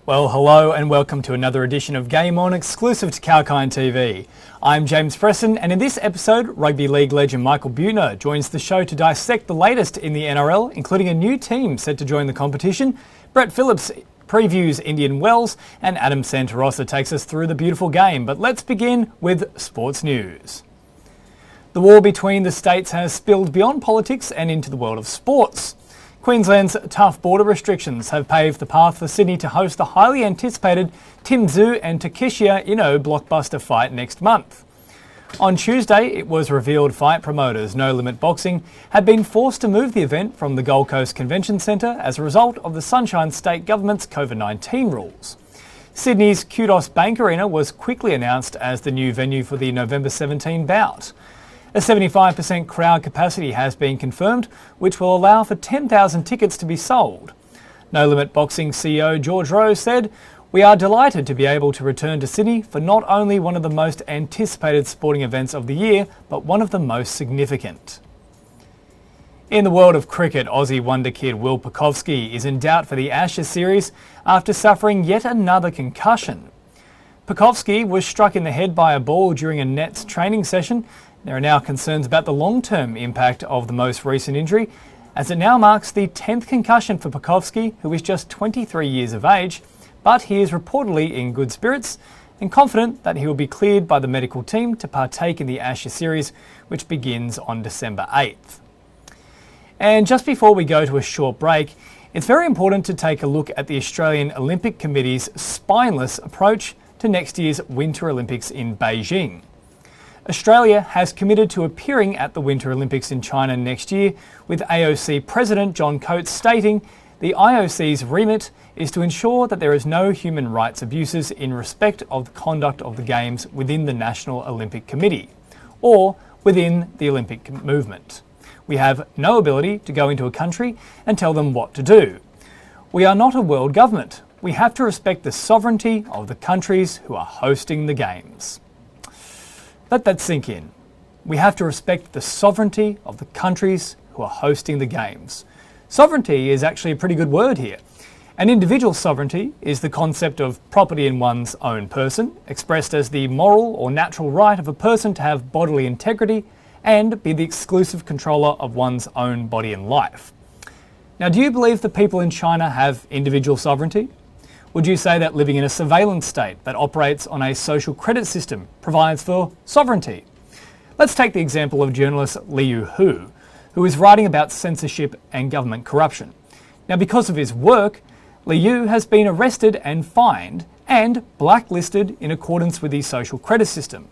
Well, hello and welcome to another edition of Game On, exclusive to Kalkine TV. I'm James Preston, and in this episode, rugby league legend Michael Buettner joins the show to dissect the latest in the NRL, including a new team set to join the competition. Phillips previews Indian Wells, and Adam Santarossa takes us through the beautiful game. But let's begin with sports news. The war between the states has spilled beyond politics and into the world of sports. Queensland's tough border restrictions have paved the path for Sydney to host the highly anticipated Tim Tszyu and Takeshita Inoue blockbuster fight next month. On Tuesday, it was revealed fight promoters No Limit Boxing had been forced to move the event from the Gold Coast Convention Centre as a result of the Sunshine State Government's COVID-19 rules. Sydney's Kudos Bank Arena was quickly announced as the new venue for the November 17 bout. A 75% crowd capacity has been confirmed, which will allow for 10,000 tickets to be sold. No Limit Boxing CEO George Rowe said, "We are delighted to be able to return to Sydney for not only one of the most anticipated sporting events of the year, but one of the most significant." In the world of cricket, Aussie wonder kid Will Pucovski is in doubt for the Ashes series after suffering yet another concussion. Pucovski was struck in the head by a ball during a Nets training session. There are now concerns about the long-term impact of the most recent injury, as it now marks the 10th concussion for Pucovski, who is just 23 years of age, but he is reportedly in good spirits and confident that he will be cleared by the medical team to partake in the Ashes series, which begins on December 8th. And just before we go to a short break, it's very important to take a look at the Australian Olympic Committee's spineless approach to next year's Winter Olympics in Beijing. Australia has committed to appearing at the Winter Olympics in China next year, with AOC President John Coates stating the IOC's remit is to ensure that there is no human rights abuses in respect of the conduct of the Games within the National Olympic Committee or within the Olympic movement. We have no ability to go into a country and tell them what to do. We are not a world government. We have to respect the sovereignty of the countries who are hosting the Games. Let that sink in. We have to respect the sovereignty of the countries who are hosting the Games. Sovereignty is actually a pretty good word here. An individual sovereignty is the concept of property in one's own person, expressed as the moral or natural right of a person to have bodily integrity and be the exclusive controller of one's own body and life. Now, do you believe that people in China have individual sovereignty? Would you say that living in a surveillance state that operates on a social credit system provides for sovereignty? Let's take the example of journalist Liu Hu, who is writing about censorship and government corruption. Now, because of his work, Liu has been arrested and fined and blacklisted in accordance with the social credit system.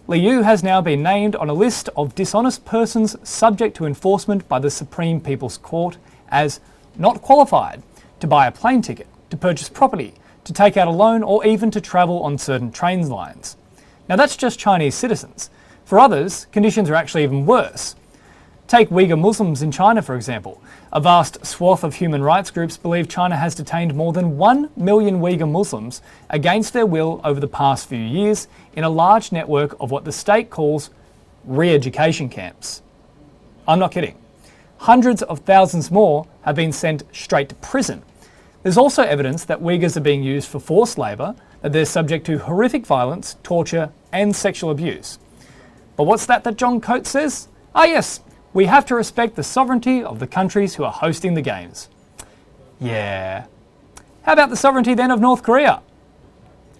Liu has now been named on a list of dishonest persons subject to enforcement by the Supreme People's Court as not qualified to buy a plane ticket, to purchase property, to take out a loan, or even to travel on certain train lines. Now, that's just Chinese citizens. For others, conditions are actually even worse. Take Uyghur Muslims in China, for example. A vast swath of human rights groups believe China has detained more than 1 million Uyghur Muslims against their will over the past few years in a large network of what the state calls re-education camps. I'm not kidding. Hundreds of thousands more have been sent straight to prison. There's also evidence that Uyghurs are being used for forced labour, that they're subject to horrific violence, torture and sexual abuse. But what's that John Coates says? Yes, we have to respect the sovereignty of the countries who are hosting the Games. Yeah. How about the sovereignty then of North Korea?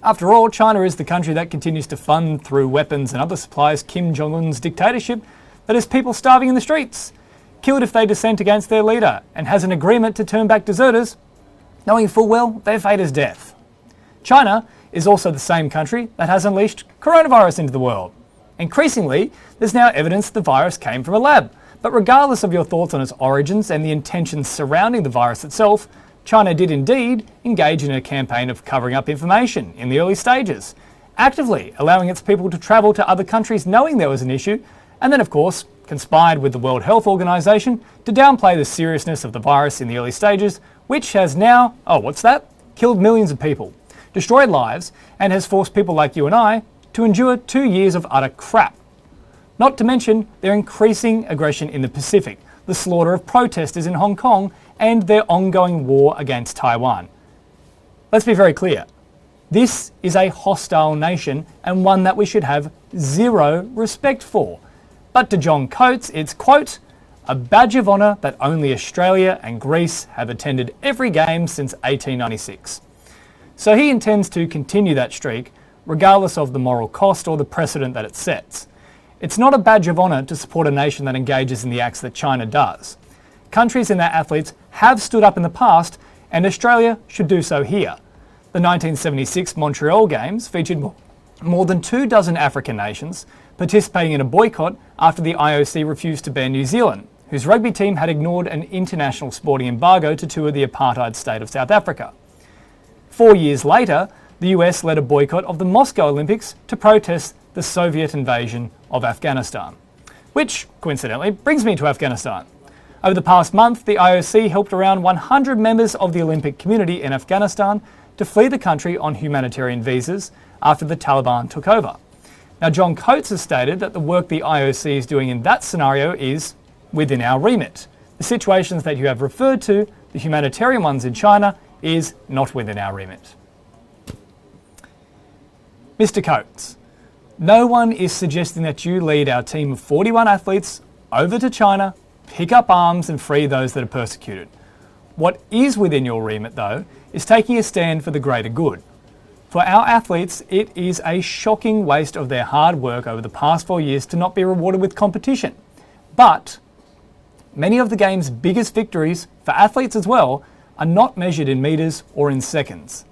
After all, China is the country that continues to fund through weapons and other supplies Kim Jong-un's dictatorship that has people starving in the streets, killed if they dissent against their leader, and has an agreement to turn back deserters, knowing full well their fate is death. China is also the same country that has unleashed coronavirus into the world. Increasingly, there's now evidence the virus came from a lab. But regardless of your thoughts on its origins and the intentions surrounding the virus itself, China did indeed engage in a campaign of covering up information in the early stages, actively allowing its people to travel to other countries knowing there was an issue, and then of course conspired with the World Health Organization to downplay the seriousness of the virus in the early stages, which has now, killed millions of people, destroyed lives, and has forced people like you and I to endure 2 years of utter crap. Not to mention their increasing aggression in the Pacific, the slaughter of protesters in Hong Kong, and their ongoing war against Taiwan. Let's be very clear. This is a hostile nation and one that we should have zero respect for. But to John Coates, it's, quote, a badge of honour that only Australia and Greece have attended every game since 1896. So he intends to continue that streak, regardless of the moral cost or the precedent that it sets. It's not a badge of honour to support a nation that engages in the acts that China does. Countries and their athletes have stood up in the past, and Australia should do so here. The 1976 Montreal Games featured more than 24 African nations participating in a boycott after the IOC refused to ban New Zealand, whose rugby team had ignored an international sporting embargo to tour the apartheid state of South Africa. 4 years later, the US led a boycott of the Moscow Olympics to protest the Soviet invasion of Afghanistan. Which, coincidentally, brings me to Afghanistan. Over the past month, the IOC helped around 100 members of the Olympic community in Afghanistan to flee the country on humanitarian visas after the Taliban took over. Now, John Coates has stated that the work the IOC is doing in that scenario is within our remit. The situations that you have referred to, the humanitarian ones in China, is not within our remit. Mr. Coates, no one is suggesting that you lead our team of 41 athletes over to China, pick up arms and free those that are persecuted. What is within your remit, though, is taking a stand for the greater good. For our athletes, it is a shocking waste of their hard work over the past 4 years to not be rewarded with competition. But many of the game's biggest victories, for athletes as well, are not measured in metres or in seconds.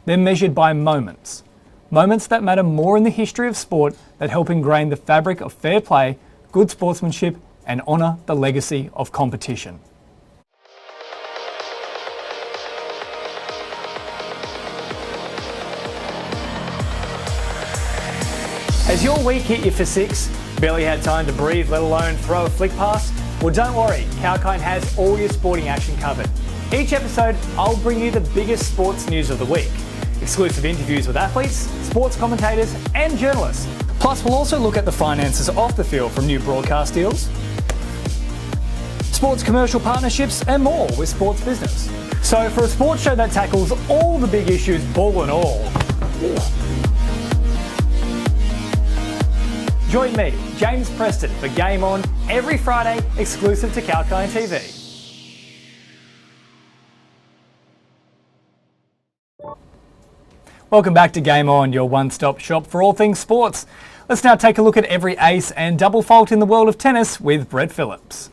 They're measured by moments. Moments that matter more in the history of sport that help ingrain the fabric of fair play, good sportsmanship, and honour the legacy of competition. Has your week hit you for six? Barely had time to breathe, let alone throw a flick pass? Well, don't worry, Kalkine has all your sporting action covered. Each episode, I'll bring you the biggest sports news of the week. Exclusive interviews with athletes, sports commentators and journalists. Plus, we'll also look at the finances off the field from new broadcast deals, sports commercial partnerships and more with sports business. So for a sports show that tackles all the big issues, ball and all, join me, James Preston, for Game On every Friday, exclusive to Kalkine TV. Welcome back to Game On, your one-stop shop for all things sports. Let's now take a look at every ace and double fault in the world of tennis with Brett Phillips.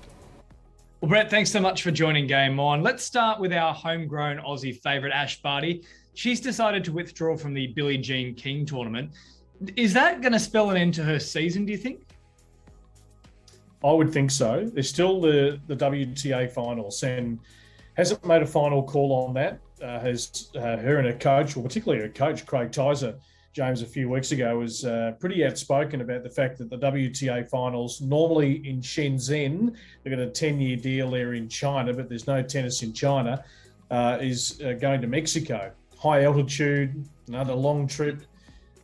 Well, Brett, thanks so much for joining Game On. Let's start with our homegrown Aussie favourite, Ash Barty. She's decided to withdraw from the Billie Jean King tournament. Is that going to spell an end to her season, do you think? I would think so. There's still the WTA finals and hasn't made a final call on that. Has her and her coach, or particularly her coach, Craig Tyser, James, a few weeks ago, was pretty outspoken about the fact that the WTA finals, normally in Shenzhen, they've got a 10-year deal there in China, but there's no tennis in China, is going to Mexico. High altitude, another long trip.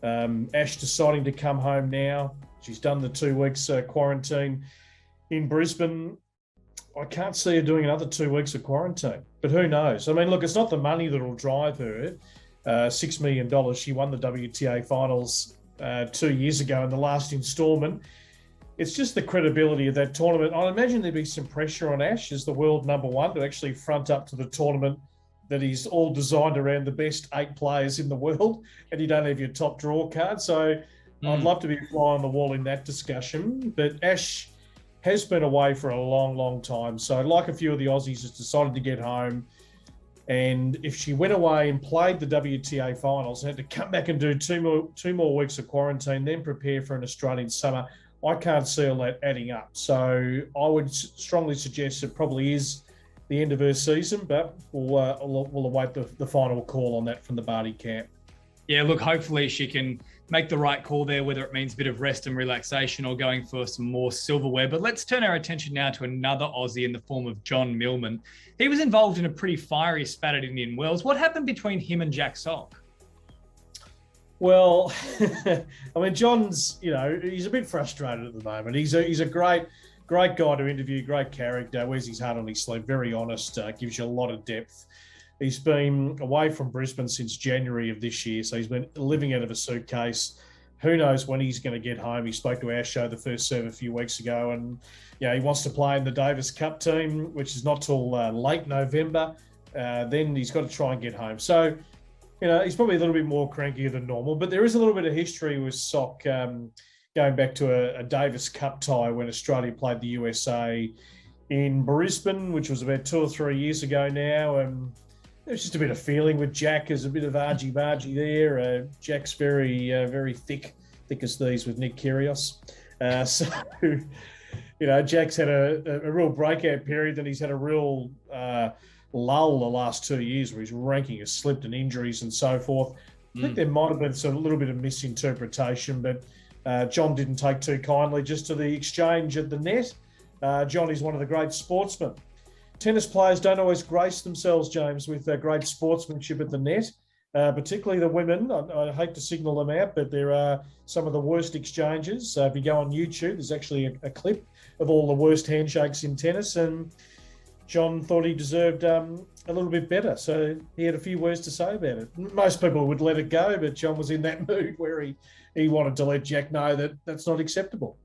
Ash deciding to come home now. She's done the 2 weeks quarantine in Brisbane. I can't see her doing another 2 weeks of quarantine, but who knows? I mean, look, it's not the money that will drive her. $6 million. She won the WTA finals 2 years ago in the last instalment. It's just the credibility of that tournament. I imagine there'd be some pressure on Ash as the world number one to actually front up to the tournament that is all designed around the best 8 players in the world, and you don't have your top draw card. So I'd love to be a fly on the wall in that discussion. But Ash has been away for a long, long time. So like a few of the Aussies, has decided to get home. And if she went away and played the WTA finals and had to come back and do two more weeks of quarantine, then prepare for an Australian summer, I can't see all that adding up. So I would strongly suggest it probably is the end of her season, but we'll await the final call on that from the Barty camp. Yeah, look, hopefully she can make the right call there, whether it means a bit of rest and relaxation or going for some more silverware. But let's turn our attention now to another Aussie in the form of John Millman. He was involved in a pretty fiery spat at Indian Wells. What happened between him and Jack Sock? Well, I mean, John's, he's a bit frustrated at the moment. He's a great guy to interview, great character, wears his heart on his sleeve, very honest, gives you a lot of depth. He's been away from Brisbane since January of this year, so he's been living out of a suitcase. Who knows when he's going to get home? He spoke to our show, The First Serve, a few weeks ago, and he wants to play in the Davis Cup team, which is not till late November. Then he's got to try and get home. So, he's probably a little bit more crankier than normal, but there is a little bit of history with Sock going back to a Davis Cup tie when Australia played the USA in Brisbane, which was about 2 or 3 years ago now. And there's just a bit of feeling with Jack. There's a bit of argy-bargy there. Jack's very thick as these with Nick Kyrgios. Jack's had a real breakout period, then he's had a real lull the last 2 years where his ranking has slipped and injuries and so forth. I think there might have been a little bit of misinterpretation, but John didn't take too kindly just to the exchange at the net. John is one of the great sportsmen. Tennis players don't always grace themselves, James, with great sportsmanship at the net, particularly the women. I hate to signal them out, but there are some of the worst exchanges. If you go on YouTube, there's actually a clip of all the worst handshakes in tennis, and John thought he deserved a little bit better. So he had a few words to say about it. Most people would let it go, but John was in that mood where he wanted to let Jack know that that's not acceptable.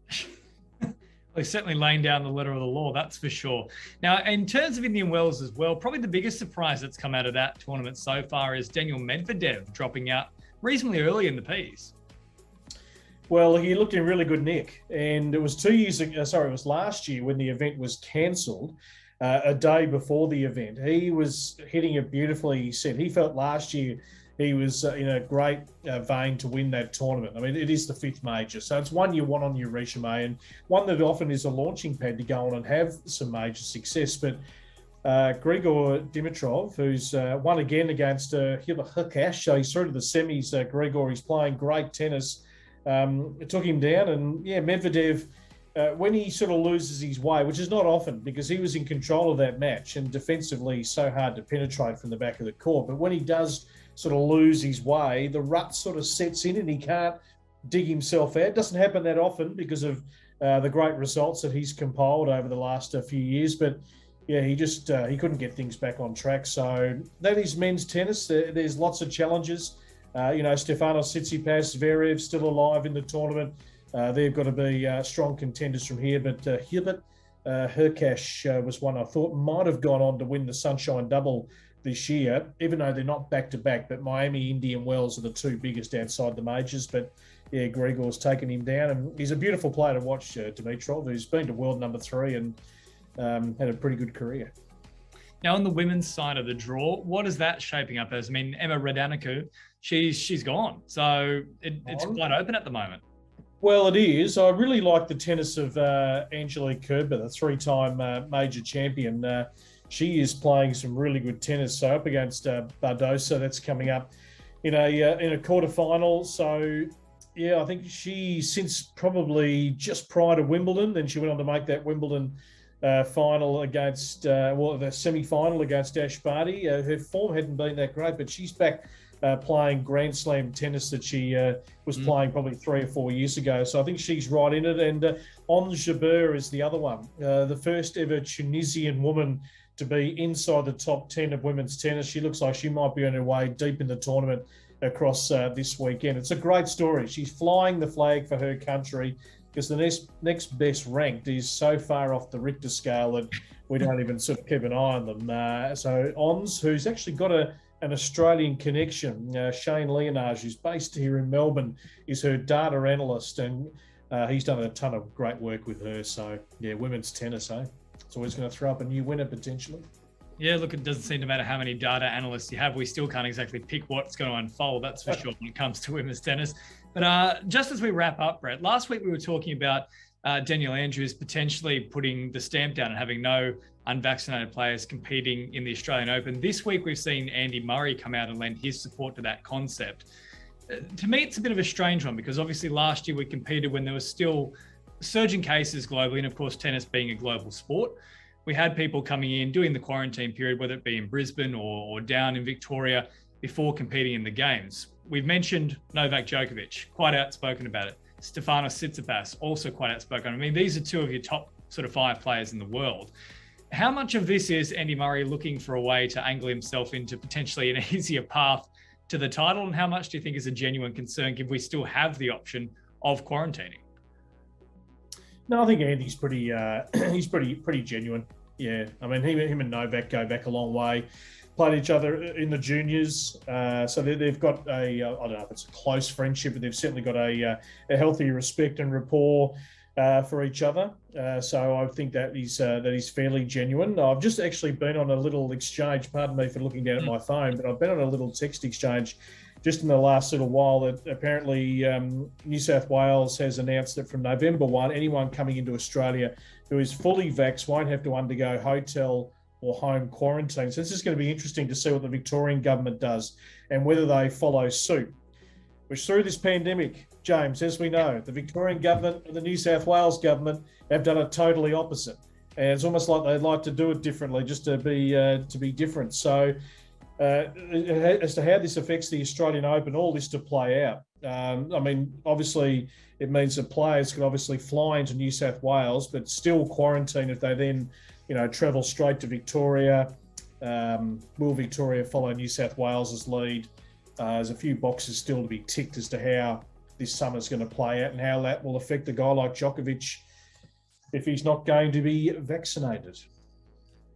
Well, he's certainly laying down the letter of the law, that's for sure. Now, in terms of Indian Wells as well, probably the biggest surprise that's come out of that tournament so far is Daniil Medvedev dropping out reasonably early in the piece. Well, he looked in really good nick, and it was 2 years ago. Sorry, it was last year when the event was cancelled. A day before the event, he was hitting it beautifully. He said he felt last year he was in a great vein to win that tournament. I mean, it is the 5th major, so it's one you want on your resume and one that often is a launching pad to go on and have some major success. But Grigor Dimitrov, who's won again against Hurkacz, so he's through to the semis. Grigor, he's playing great tennis. It took him down, and Medvedev, when he sort of loses his way, which is not often because he was in control of that match and defensively so hard to penetrate from the back of the court, but when he does sort of lose his way, the rut sort of sets in and he can't dig himself out. It doesn't happen that often because of the great results that he's compiled over the last few years, but he couldn't get things back on track. So that is men's tennis. There's lots of challenges. Stefanos Tsitsipas, Zverev still alive in the tournament. They've got to be strong contenders from here, but Hurkacz was one I thought might have gone on to win the Sunshine Double this year, even though they're not back-to-back, but Miami, Indian Wells are the two biggest outside the majors. But Grigor's taken him down, and he's a beautiful player to watch, Dimitrov, who's been to world number 3 and had a pretty good career. Now, on the women's side of the draw, what is that shaping up as? I mean, Emma Raducanu, she's gone, so it's quite open at the moment. Well, it is. I really like the tennis of Angelique Kerber, the 3-time major champion. She is playing some really good tennis. So up against Bardosa, that's coming up in a quarterfinal. So I think she, since probably just prior to Wimbledon, then she went on to make that Wimbledon final against the semi-final against Ash Barty. Her form hadn't been that great, but she's back playing Grand Slam tennis that she was playing probably 3 or 4 years ago. So I think she's right in it. And Ons Jabeur is the other one, the first ever Tunisian woman to be inside the top 10 of women's tennis. She looks like she might be on her way deep in the tournament across this weekend. It's a great story. She's flying the flag for her country because the next best ranked is so far off the Richter scale that we don't even sort of keep an eye on them. So Ons, who's actually got an Australian connection, Shane Leonage, who's based here in Melbourne, is her data analyst, and he's done a ton of great work with her. So women's tennis, it's always going to throw up a new winner potentially. Yeah, look, it doesn't seem to matter how many data analysts you have. We still can't exactly pick what's going to unfold, that's for sure, when it comes to women's tennis. But just as we wrap up, Brett, last week we were talking about Daniel Andrews potentially putting the stamp down and having no unvaccinated players competing in the Australian Open. This week we've seen Andy Murray come out and lend his support to that concept. To me, it's a bit of a strange one because obviously last year we competed when there was still surging cases globally, and of course tennis being a global sport. We had people coming in doing the quarantine period, whether it be in Brisbane or down in Victoria, before competing in the games. We've mentioned Novak Djokovic, quite outspoken about it. Stefanos Tsitsipas, also quite outspoken. I mean, these are two of your top sort of 5 players in the world. how much of this is Andy Murray looking for a way to angle himself into potentially an easier path to the title, and how much do you think is a genuine concern if we still have the option of quarantining? No, I think Andy's pretty genuine. Yeah, I mean, him and Novak go back a long way. Played each other in the juniors, so they've got I don't know if it's a close friendship, but they've certainly got a healthy respect and rapport for each other. So I think that is fairly genuine. I've just actually been on a little exchange. Pardon me for looking down at my phone, but I've been on a little text exchange just in the last little while that apparently New South Wales has announced that from November 1, anyone coming into Australia who is fully vaxxed won't have to undergo hotel or home quarantine. So this is going to be interesting to see what the Victorian government does and whether they follow suit. Which through this pandemic, James, as we know, the Victorian government and the New South Wales government have done it totally opposite. And it's almost like they'd like to do it differently just to be different. So as to how this affects the Australian Open, all this to play out. I mean, obviously, it means that players can obviously fly into New South Wales, but still quarantine if they then, travel straight to Victoria. Will Victoria follow New South Wales's lead? There's a few boxes still to be ticked as to how this summer's going to play out and how that will affect a guy like Djokovic if he's not going to be vaccinated.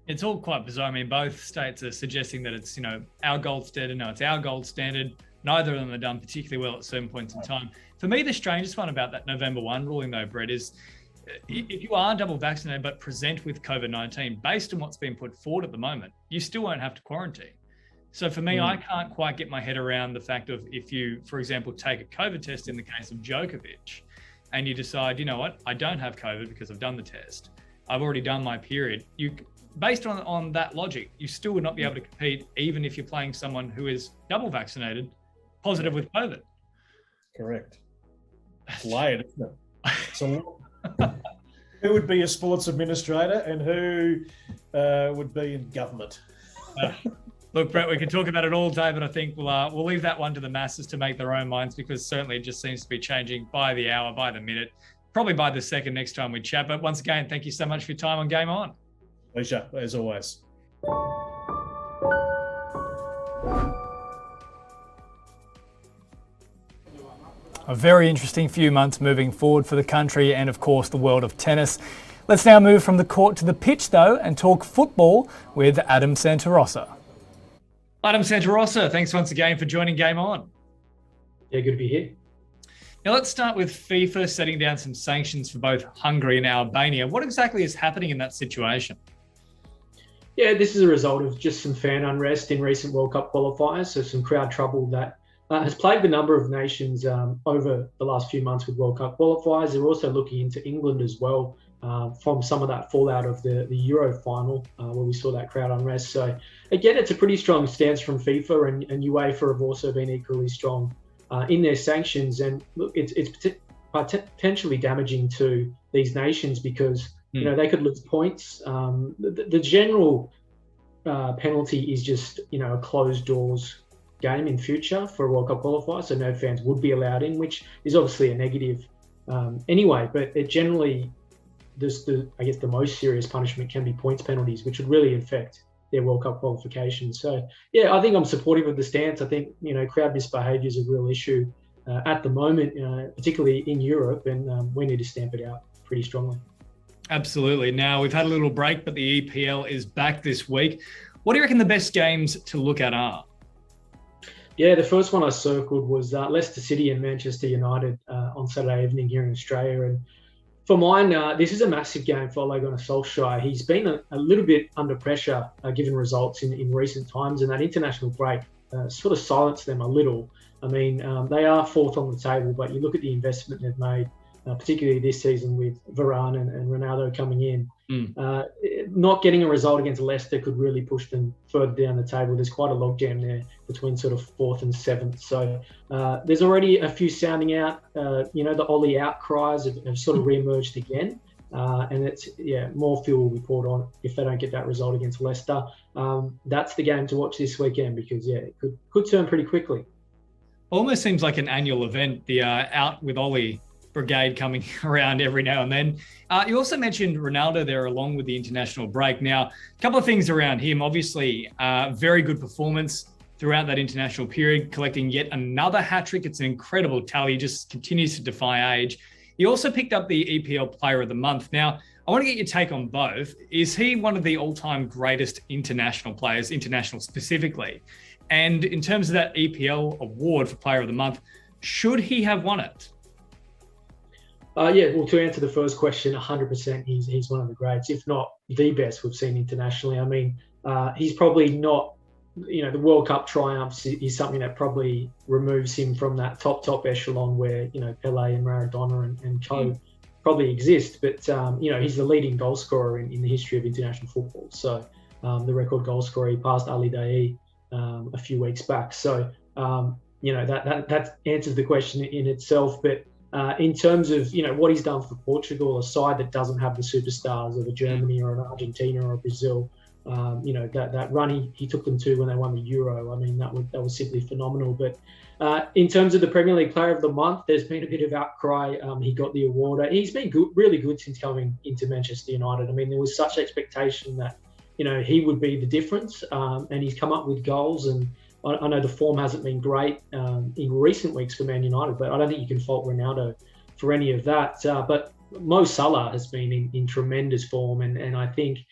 It's all quite bizarre. I mean, both states are suggesting that it's, our gold standard. No, it's our gold standard. Neither of them are done particularly well at certain points in time. For me, the strangest one about that November 1 ruling, though, Brett, is if you are double vaccinated but present with COVID-19, based on what's been put forward at the moment, you still won't have to quarantine. So for me, I can't quite get my head around the fact of if you, for example, take a COVID test in the case of Djokovic and you decide, you know what, I don't have COVID because I've done the test. I've already done my period. Based on that logic, you still would not be able to compete even if you're playing someone who is double vaccinated, positive with COVID. Correct. It's layered, isn't it? So who would be a sports administrator and who would be in government? Look, Brett, we can talk about it all day, but I think we'll leave that one to the masses to make their own minds, because certainly it just seems to be changing by the hour, by the minute, probably by the second next time we chat. But once again, thank you so much for your time on Game On. Pleasure, as always. A very interesting few months moving forward for the country and, of course, the world of tennis. Let's now move from the court to the pitch, though, and talk football with Adam Santarossa. Adam Santarossa, thanks once again for joining Game On. Yeah, good to be here. Now let's start with FIFA setting down some sanctions for both Hungary and Albania. What exactly is happening in that situation? Yeah, this is a result of just some fan unrest in recent World Cup qualifiers, so some crowd trouble that has plagued a number of nations over the last few months with World Cup qualifiers. They're also looking into England as well from some of that fallout of the Euro final where we saw that crowd unrest. So again, it's a pretty strong stance from FIFA, and UEFA have also been equally strong in their sanctions. And look, it's potentially damaging to these nations because they could lose points. The general penalty is just a closed doors game in future for a World Cup qualifier, so no fans would be allowed in, which is obviously a negative anyway. But it generally, I guess the most serious punishment can be points penalties, which would really affect their World Cup qualification. So yeah, I think I'm supportive of the stance. I think crowd misbehaviour is a real issue at the moment, particularly in Europe, and we need to stamp it out pretty strongly. Absolutely. Now, we've had a little break, but the EPL is back this week. What do you reckon the best games to look at are? Yeah, the first one I circled was Leicester City and Manchester United on Saturday evening here in Australia. And for mine, this is a massive game for Ole Gunnar Solskjaer. He's been a little bit under pressure given results in recent times, and that international break sort of silenced them a little. I mean, they are fourth on the table, but you look at the investment they've made, particularly this season with Varane and Ronaldo coming in. Not getting a result against Leicester could really push them further down the table. There's quite a logjam there between sort of fourth and seventh. So there's already a few sounding out. The Ollie outcries have sort of re-emerged again. And it's, more fuel will be poured on if they don't get that result against Leicester. That's the game to watch this weekend because, it could turn pretty quickly. Almost seems like an annual event, the out with Ollie brigade coming around every now and then. You also mentioned Ronaldo there along with the international break. Now, a couple of things around him. Obviously, very good performance throughout that international period, collecting yet another hat-trick. It's an incredible tally. He just continues to defy age. He also picked up the EPL Player of the Month. Now, I want to get your take on both. Is he one of the all-time greatest international players, international specifically? And in terms of that EPL award for Player of the Month, should he have won it? Yeah, well, to answer the first question, 100% he's one of the greats, if not the best we've seen internationally. I mean, he's probably not, the World Cup triumphs is something that probably removes him from that top echelon where, Pele and Maradona and co probably exist. But, he's the leading goal scorer in the history of international football. So the record goal scorer, he passed Ali Daei a few weeks back. So, that answers the question in itself. But in terms of, what he's done for Portugal, a side that doesn't have the superstars of a Germany or an Argentina or a Brazil, that run he took them to when they won the Euro. I mean, that was simply phenomenal. But in terms of the Premier League Player of the Month, there's been a bit of outcry. He got the award. He's been really good since coming into Manchester United. I mean, there was such expectation that, he would be the difference. And he's come up with goals. And I know the form hasn't been great in recent weeks for Man United, but I don't think you can fault Ronaldo for any of that. But Mo Salah has been in tremendous form. And I think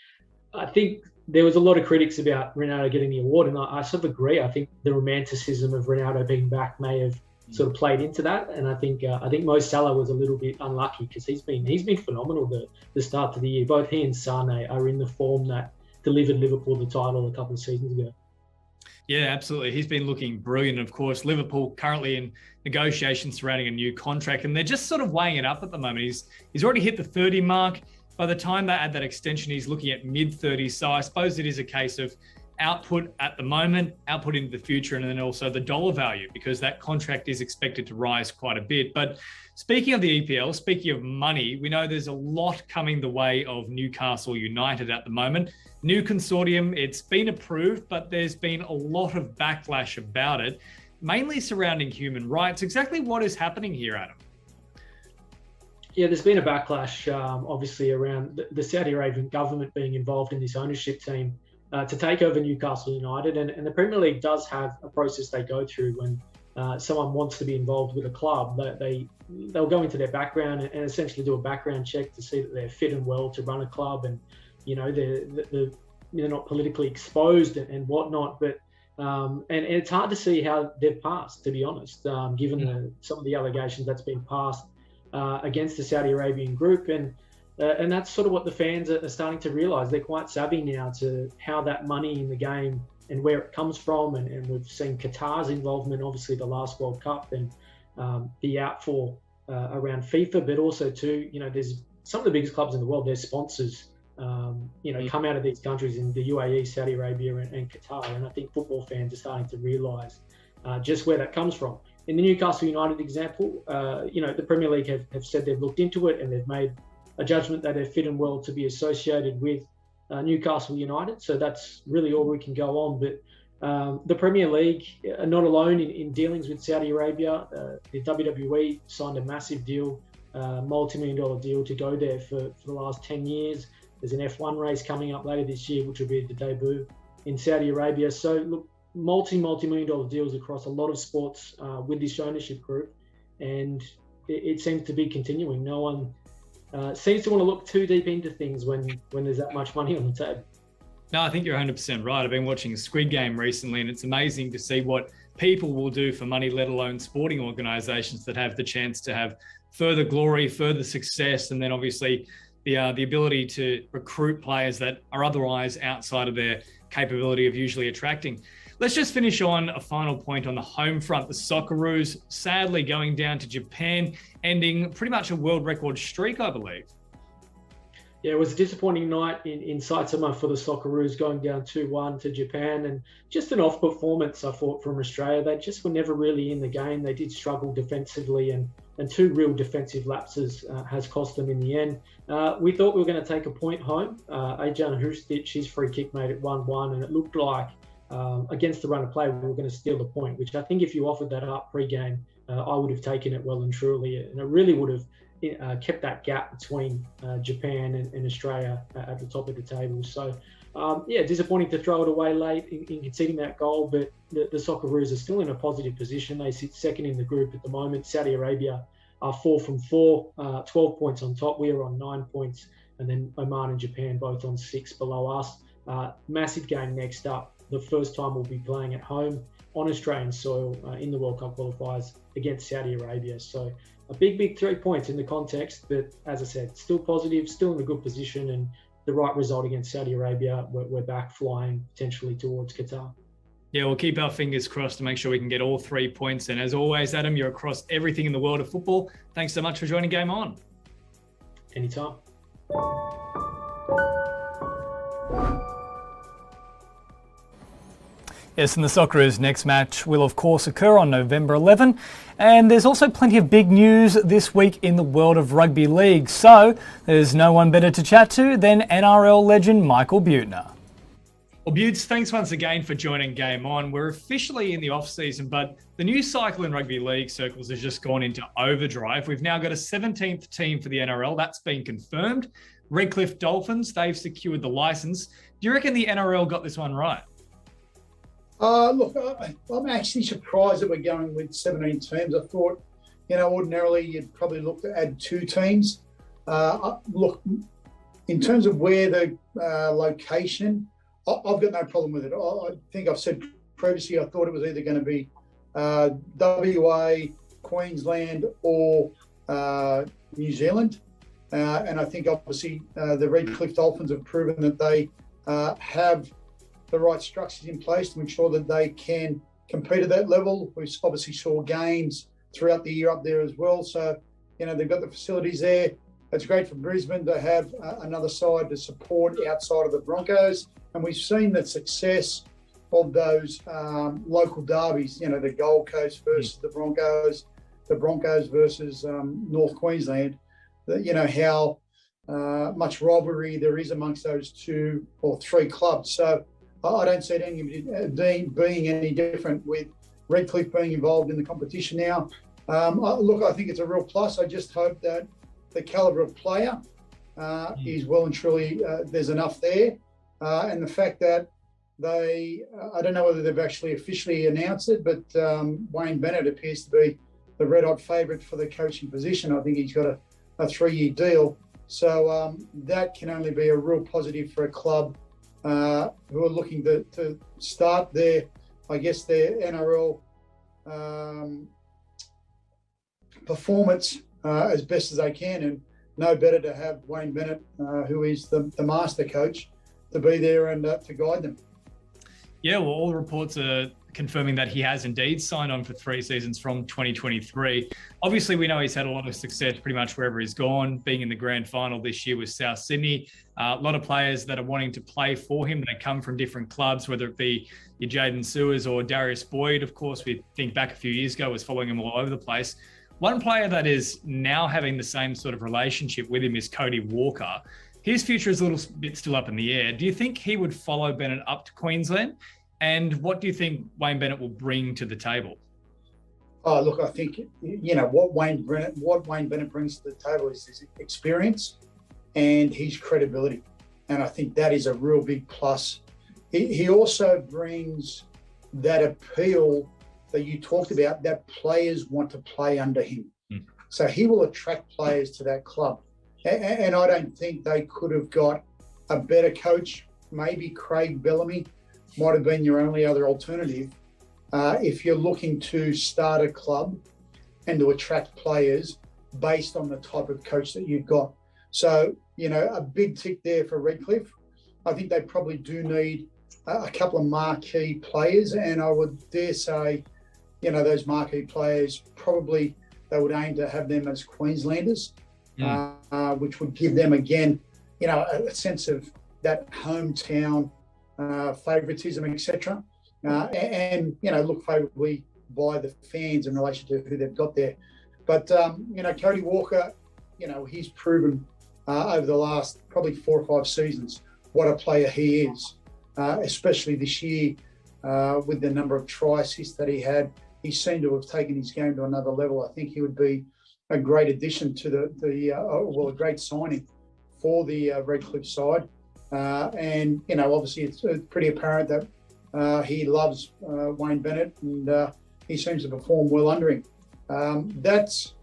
there was a lot of critics about Ronaldo getting the award, and I sort of agree. I think the romanticism of Ronaldo being back may have sort of played into that, and I think Mo Salah was a little bit unlucky because he's been phenomenal the start of the year. Both he and Sane are in the form that delivered Liverpool the title a couple of seasons ago. Yeah, absolutely. He's been looking brilliant. Of course, Liverpool currently in negotiations surrounding a new contract, and they're just sort of weighing it up at the moment. He's already hit the 30 mark. By the time they add that extension, he's looking at mid-30s. So I suppose it is a case of output at the moment, output into the future, and then also the dollar value, because that contract is expected to rise quite a bit. But speaking of the EPL, speaking of money, we know there's a lot coming the way of Newcastle United at the moment. New consortium, it's been approved, but there's been a lot of backlash about it, mainly surrounding human rights. Exactly what is happening here, Adam? Yeah, there's been a backlash, obviously, around the Saudi Arabian government being involved in this ownership team to take over Newcastle United. And the Premier League does have a process they go through when someone wants to be involved with a club. They'll go into their background and essentially do a background check to see that they're fit and well to run a club, and they're not politically exposed and whatnot. But and it's hard to see how they've passed, to be honest, given some of the allegations that's been passed against the Saudi Arabian group, and that's sort of what the fans are starting to realise. They're quite savvy now to how that money in the game and where it comes from, and we've seen Qatar's involvement, obviously the last World Cup, and the outfall around FIFA, but also too, there's some of the biggest clubs in the world, their sponsors, come out of these countries in the UAE, Saudi Arabia, and Qatar, and I think football fans are starting to realise just where that comes from. In the Newcastle United example, the Premier League have said they've looked into it and they've made a judgment that they're fit and well to be associated with Newcastle United. So that's really all we can go on. But the Premier League are not alone in dealings with Saudi Arabia. The WWE signed a massive deal, multi-million-dollar deal to go there for the last 10 years. There's an F1 race coming up later this year, which will be the debut in Saudi Arabia. So look, multi-million-dollar deals across a lot of sports with this ownership group, and it seems to be continuing. No one seems to want to look too deep into things when there's that much money on the table. No, I think you're 100% right. I've been watching Squid Game recently, and it's amazing to see what people will do for money, let alone sporting organisations that have the chance to have further glory, further success, and then obviously the ability to recruit players that are otherwise outside of their capability of usually attracting. Let's just finish on a final point on the home front. The Socceroos sadly going down to Japan, ending pretty much a world record streak, I believe. Yeah, it was a disappointing night in Saitama for the Socceroos, going down 2-1 to Japan, and just an off performance, I thought, from Australia. They just were never really in the game. They did struggle defensively, and two real defensive lapses has cost them in the end. We thought we were going to take a point home. Ajan Hustic, his free kick made it 1-1, and it looked like against the run of play, we were going to steal the point, which I think if you offered that up pre-game, I would have taken it well and truly, and it really would have kept that gap between Japan and Australia at the top of the table. So, disappointing to throw it away late in conceding that goal, but the Socceroos are still in a positive position. They sit second in the group at the moment. Saudi Arabia are 4 from 4, 12 points on top. We are on 9 points, and then Oman and Japan both on 6 below us. Massive game next up. The first time we'll be playing at home on Australian soil in the World Cup qualifiers against Saudi Arabia. So a big 3 points in the context, but as I said, still positive, still in a good position, and the right result against Saudi Arabia, we're back flying potentially towards Qatar. Yeah, we'll keep our fingers crossed to make sure we can get all 3 points. And as always, Adam, you're across everything in the world of football. Thanks so much for joining Game On. Anytime. Yes, and the Socceroos' next match will of course occur on November 11. And there's also plenty of big news this week in the world of rugby league. So there's no one better to chat to than NRL legend Michael Buettner. Well, Butts, thanks once again for joining Game On. We're officially in the off-season, but the news cycle in rugby league circles has just gone into overdrive. We've now got a 17th team for the NRL. That's been confirmed. Redcliffe Dolphins, they've secured the licence. Do you reckon the NRL got this one right? Look, I'm actually surprised that we're going with 17 teams. I thought, ordinarily you'd probably look to add 2 teams. Look, in terms of where the location, I've got no problem with it. I think I've said previously I thought it was either going to be WA, Queensland or New Zealand. And I think obviously the Redcliffe Dolphins have proven that they have the right structures in place to ensure that they can compete at that level. We obviously saw games throughout the year up there as well. So, they've got the facilities there. It's great for Brisbane to have another side to support outside of the Broncos. And we've seen the success of those local derbies, the Gold Coast versus the Broncos versus North Queensland, how much rivalry there is amongst those 2 or 3 clubs. So I don't see it being any different with Redcliffe being involved in the competition now. Look, I think it's a real plus. I just hope that the calibre of player is well and truly, there's enough there. And the fact that I don't know whether they've actually officially announced it, but Wayne Bennett appears to be the red-hot favourite for the coaching position. I think he's got a 3-year deal. So that can only be a real positive for a club who are looking to start their NRL performance as best as they can. And no better to have Wayne Bennett, who is the master coach, to be there and to guide them. Yeah, well, all reports are confirming that he has indeed signed on for 3 seasons from 2023. Obviously, we know he's had a lot of success pretty much wherever he's gone, being in the grand final this year with South Sydney. A lot of players that are wanting to play for him, they come from different clubs, whether it be your Jaden Sewers or Darius Boyd. Of course, we think back a few years ago, was following him all over the place. One player that is now having the same sort of relationship with him is Cody Walker. His future is a little bit still up in the air. Do you think he would follow Bennett up to Queensland? And what do you think Wayne Bennett will bring to the table? Oh, look, I think, what Wayne Bennett brings to the table is his experience and his credibility. And I think that is a real big plus. He also brings that appeal that you talked about, that players want to play under him. So he will attract players to that club. And I don't think they could have got a better coach. Maybe Craig Bellamy might have been your only other alternative if you're looking to start a club and to attract players based on the type of coach that you've got. So, a big tick there for Redcliffe. I think they probably do need a couple of marquee players, and I would dare say, those marquee players, probably they would aim to have them as Queenslanders, which would give them, again, a sense of that hometown favouritism, etc. And look favourably by the fans in relation to who they've got there. But, Cody Walker, he's proven over the last probably 4 or 5 seasons what a player he is, especially this year with the number of try assists that he had he seemed to have taken his game to another level. I think he would be a great addition to a great signing for the Redcliffe side. And, obviously it's pretty apparent that he loves Wayne Bennett, and he seems to perform well under him. That's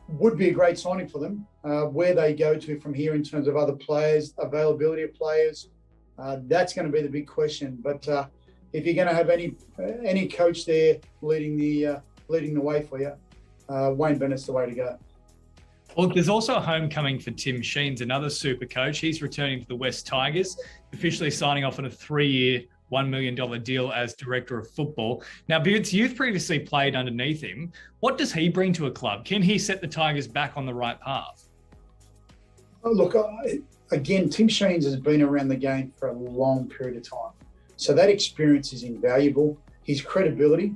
would be a great signing for them. Where they go to from here in terms of other players, availability of players, that's going to be the big question. But if you're going to have any coach there leading the way for you, Wayne Bennett's the way to go. Well, there's also a homecoming for Tim Sheens, another super coach. He's returning to the West Tigers, officially signing off on a 3-year, $1 million deal as director of football. Now, Beards, you've previously played underneath him. What does he bring to a club? Can he set the Tigers back on the right path? Oh, look, again, Tim Sheens has been around the game for a long period of time. So that experience is invaluable. His credibility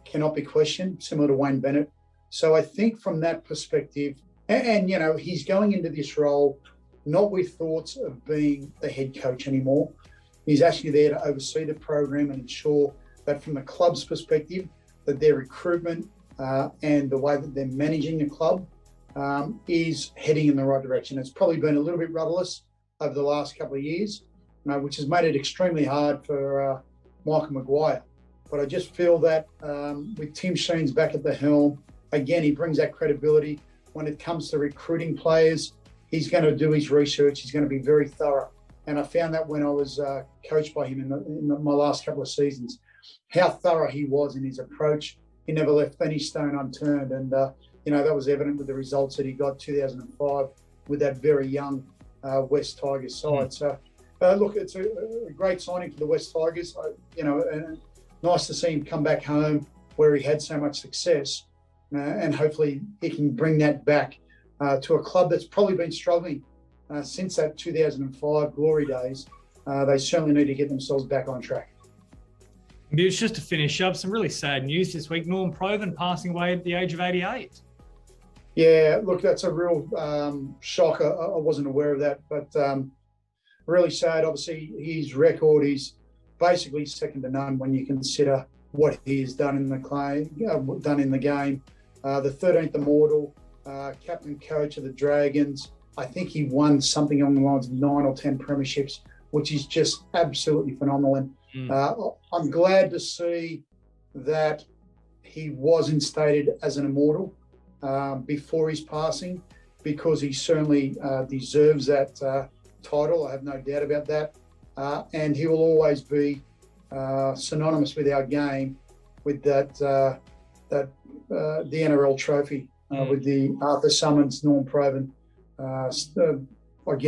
cannot be questioned, similar to Wayne Bennett. So I think from that perspective, and he's going into this role not with thoughts of being the head coach anymore. He's actually there to oversee the program and ensure that from the club's perspective, that their recruitment and the way that they're managing the club is heading in the right direction. It's probably been a little bit rudderless over the last couple of years, which has made it extremely hard for Michael Maguire. But I just feel that with Tim Sheens back at the helm, again, he brings that credibility. When it comes to recruiting players, he's going to do his research. He's going to be very thorough. And I found that when I was coached by him in my last couple of seasons, how thorough he was in his approach. He never left any stone unturned. And, that was evident with the results that he got 2005 with that very young West Tigers side. So, look, it's a great signing for the West Tigers. And nice to see him come back home where he had so much success. And hopefully he can bring that back to a club that's probably been struggling since that 2005 glory days. They certainly need to get themselves back on track. It's just to finish up, some really sad news this week. Norm Provan passing away at the age of 88. Yeah, look, that's a real shock. I wasn't aware of that, but really sad. Obviously, his record is basically second to none when you consider what he has done in the game. The 13th Immortal, captain coach of the Dragons. I think he won something along the lines of 9 or 10 premierships, which is just absolutely phenomenal. And I'm glad to see that he was instated as an Immortal before his passing, because he certainly deserves that title. I have no doubt about that. And he will always be synonymous with our game with the NRL trophy with the Arthur Summons, Norm Provan,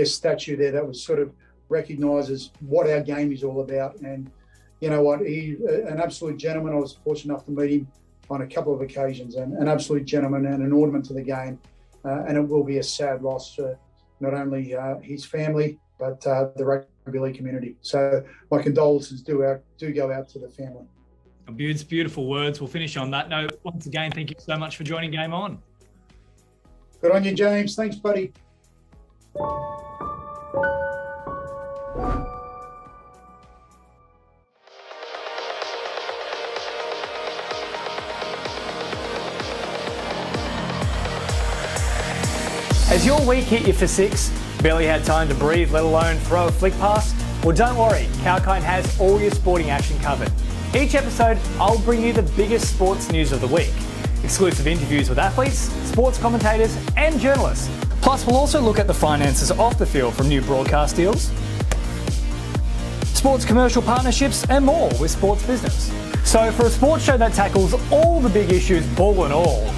statue there that was sort of recognises what our game is all about. And you know what, he's an absolute gentleman. I was fortunate enough to meet him on a couple of occasions, and an absolute gentleman and an ornament to the game. And it will be a sad loss for not only his family, but the rugby league community. So my condolences do go out to the family. Beards, beautiful words. We'll finish on that note. Once again, thank you so much for joining Game On. Good on you, James. Thanks, buddy. Has your week hit you for six? Barely had time to breathe, let alone throw a flick pass? Well, don't worry. Kalkine has all your sporting action covered. Each episode, I'll bring you the biggest sports news of the week. Exclusive interviews with athletes, sports commentators and journalists. Plus, we'll also look at the finances off the field from new broadcast deals, sports commercial partnerships and more with sports business. So for a sports show that tackles all the big issues, ball and all,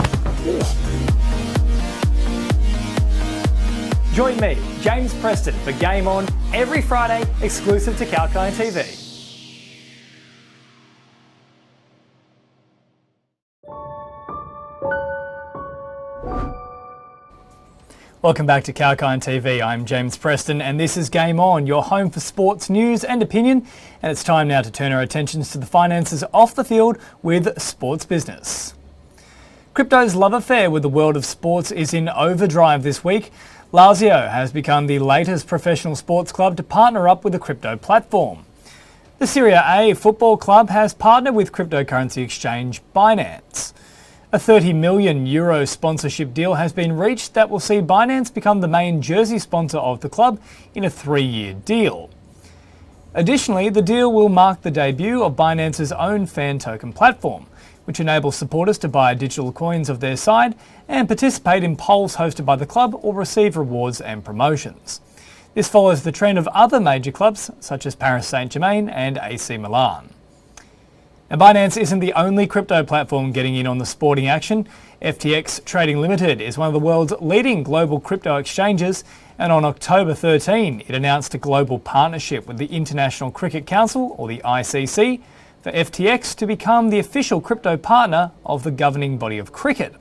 join me, James Preston, for Game On every Friday, exclusive to Kalkine TV. Welcome back to Kalkine TV. I'm James Preston and this is Game On, your home for sports news and opinion. And it's time now to turn our attentions to the finances off the field with sports business. Crypto's love affair with the world of sports is in overdrive this week. Lazio has become the latest professional sports club to partner up with a crypto platform. The Serie A football club has partnered with cryptocurrency exchange Binance. A €30 million sponsorship deal has been reached that will see Binance become the main jersey sponsor of the club in a 3-year deal. Additionally, the deal will mark the debut of Binance's own fan token platform, which enables supporters to buy digital coins of their side and participate in polls hosted by the club or receive rewards and promotions. This follows the trend of other major clubs such as Paris Saint-Germain and AC Milan. Now, Binance isn't the only crypto platform getting in on the sporting action. FTX Trading Limited is one of the world's leading global crypto exchanges, and on October 13, it announced a global partnership with the International Cricket Council, or the ICC, for FTX to become the official crypto partner of the governing body of cricket.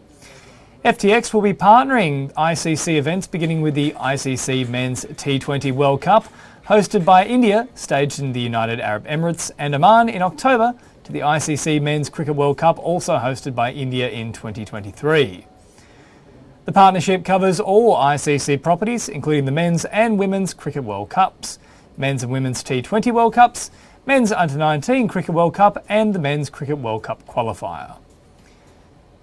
FTX will be partnering ICC events beginning with the ICC Men's T20 World Cup, hosted by India, staged in the United Arab Emirates and Oman in October, to the ICC Men's Cricket World Cup, also hosted by India in 2023. The partnership covers all ICC properties, including the Men's and Women's Cricket World Cups, Men's and Women's T20 World Cups, Men's Under-19 Cricket World Cup and the Men's Cricket World Cup qualifier.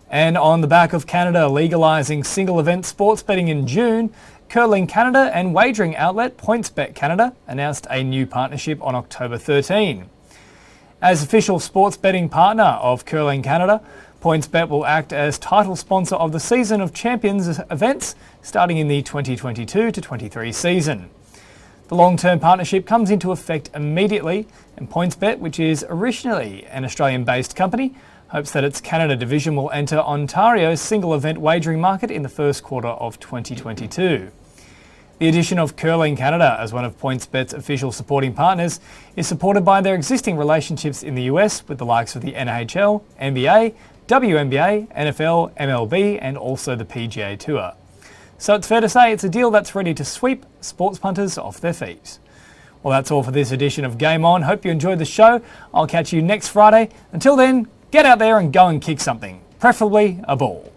And on the back of Canada legalising single event sports betting in June, Curling Canada and wagering outlet PointsBet Canada announced a new partnership on October 13. As official sports betting partner of Curling Canada, PointsBet will act as title sponsor of the Season of Champions events starting in the 2022-23 season. The long-term partnership comes into effect immediately, and PointsBet, which is originally an Australian-based company, hopes that its Canada division will enter Ontario's single event wagering market in the first quarter of 2022. The addition of Curling Canada as one of PointsBet's official supporting partners is supported by their existing relationships in the US with the likes of the NHL, NBA, WNBA, NFL, MLB and also the PGA Tour. So it's fair to say it's a deal that's ready to sweep sports punters off their feet. Well, that's all for this edition of Game On. Hope you enjoyed the show. I'll catch you next Friday. Until then, get out there and go and kick something, preferably a ball.